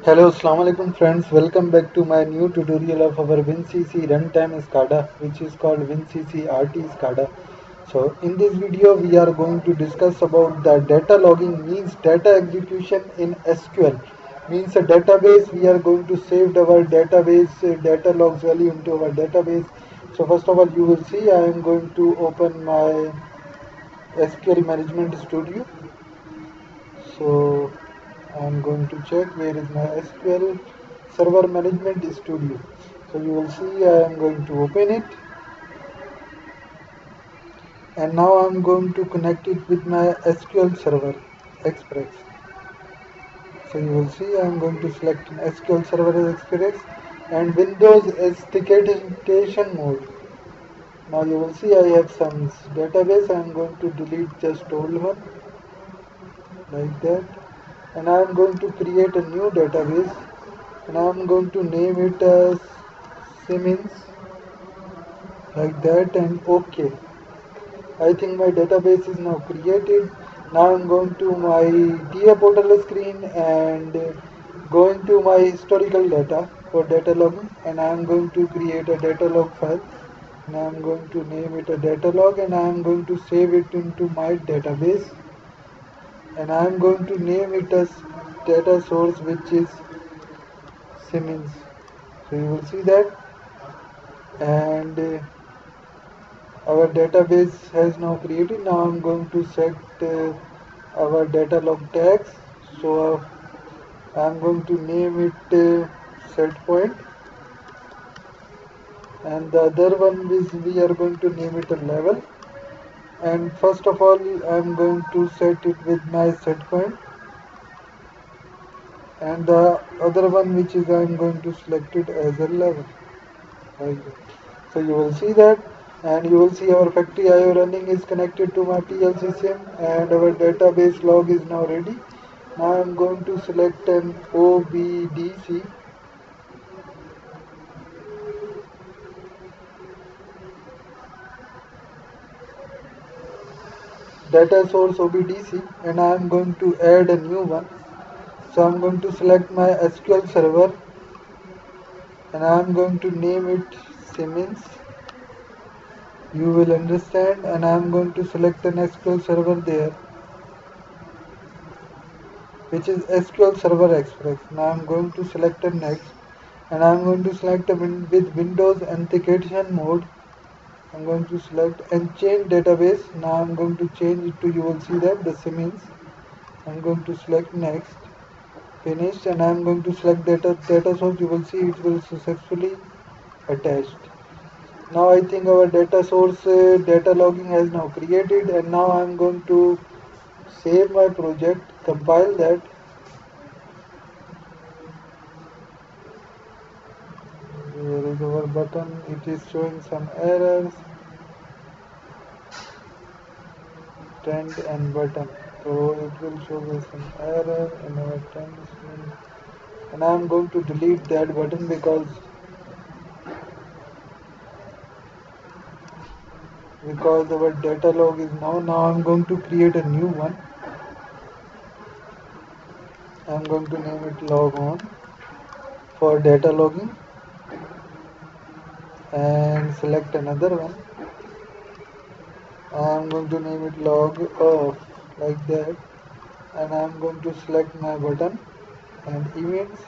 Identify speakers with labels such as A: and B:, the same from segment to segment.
A: Hello, Assalamu alaikum friends. Welcome back to my new tutorial of our WinCC Runtime SCADA, which is called WinCC RT SCADA. So in this video, we are going to discuss about the data logging means data execution in SQL. Means a database, we are going to save our database data logs value into our database. So first of all, you will see I am going to open my SQL Management Studio. So I am going to check where is my SQL Server Management Studio. So you will see I am going to open it, and now I am going to connect it with my SQL Server Express. So you will see I am going to select an SQL Server Express and Windows authentication mode. Now you will see I have some database. I am going to delete just old one like that, and I am going to create a new database, and I am going to name it as Siemens like that, and OK. I think my database is now created. Now I'm going to my DA portal screen and going to my historical data for data logging, and I'm going to create a data log file, and I'm going to name it a data log, and I'm going to save it into my database, and I'm going to name it as data source, which is Siemens. So you will see that, and our database has now created. Now I'm going to set our data log tags. So I'm going to name it Setpoint, and the other one is we are going to name it a level. And first of all, I'm going to set it with my Setpoint, and the other one which is I'm going to select it as a level. Like that. So you will see that, and you will see our factory IO running is connected to my PLC sim, and our database log is now ready. Now I am going to select an OBDC, data source OBDC, and I am going to add a new one. So I am going to select my SQL server, and I am going to name it Siemens. You will understand, and I am going to select an SQL server there, which is SQL Server Express. Now I'm going to select a next, and I'm going to select a with Windows authentication mode. I'm going to select and change database. Now I'm going to change it to, you will see that, the Siemens. I'm going to select next, finish, and I'm going to select data source. You will see it will successfully attached. Now I think our data source data logging has now created, and now I'm going to save my project, compile that. Here is our button. It is showing some errors. Trend and button. So it will show me some error in our trend screen. And I am going to delete that button because our data log is now I'm going to create a new one. I'm going to name it log on for data logging, and select another one. I'm going to name it log off like that, and I'm going to select my button and events,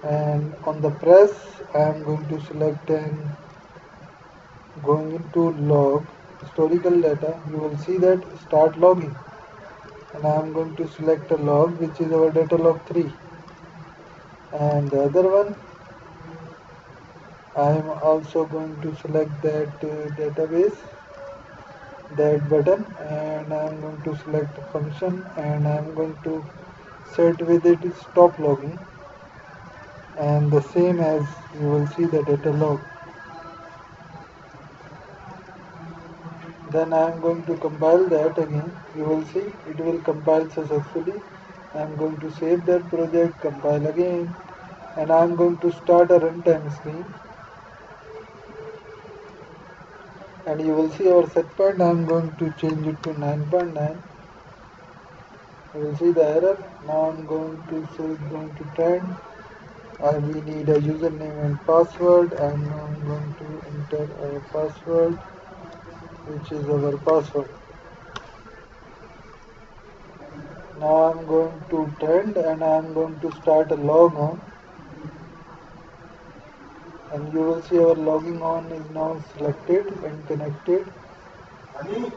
A: and on the press I'm going to select and going into log historical data. You will see that start logging, and I am going to select a log which is our data log 3, and the other one I am also going to select that database, that button, and I am going to select a function, and I am going to set with it stop logging, and the same as you will see the data log. Then I am going to compile that again. You will see it will compile successfully. I am going to save that project, compile again, and I am going to start a runtime screen. And you will see our set point. I am going to change it to 9.9. You will see the error. Now I'm going to say going to trend. We need a username and password, and now I'm going to enter our password, which is our password. Now I'm going to trend and I'm going to start a log on, and you will see our logging on is now selected and connected, and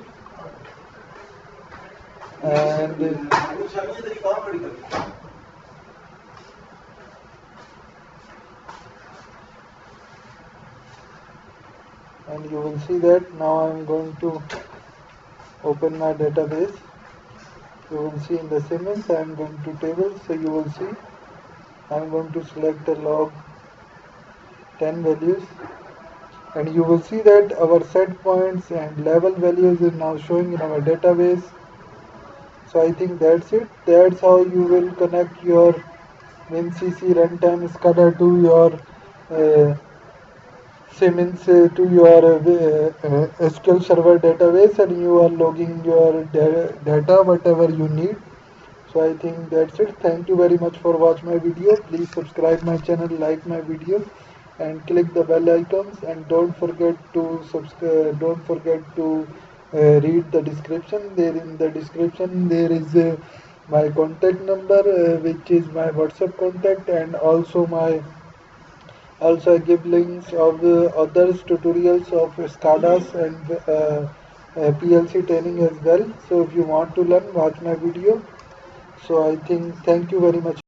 A: you will see that now I'm going to open my database. You will see in the Siemens I am going to tables, so you will see I am going to select the log 10 values, and you will see that our set points and level values is now showing in our database. So I think that's it. That's how you will connect your WinCC runtime SCADA to your Siemens to your SQL Server database, and you are logging your data whatever you need. So I think that's it. Thank you very much for watching my video. Please subscribe my channel, like my video, and click the bell icons, and don't forget to subscribe. Don't forget to read the description. There in the description there is my contact number, which is my WhatsApp contact, and also I give links of others tutorials of SCADAs and PLC training as well. So if you want to learn, watch my video. So I think thank you very much.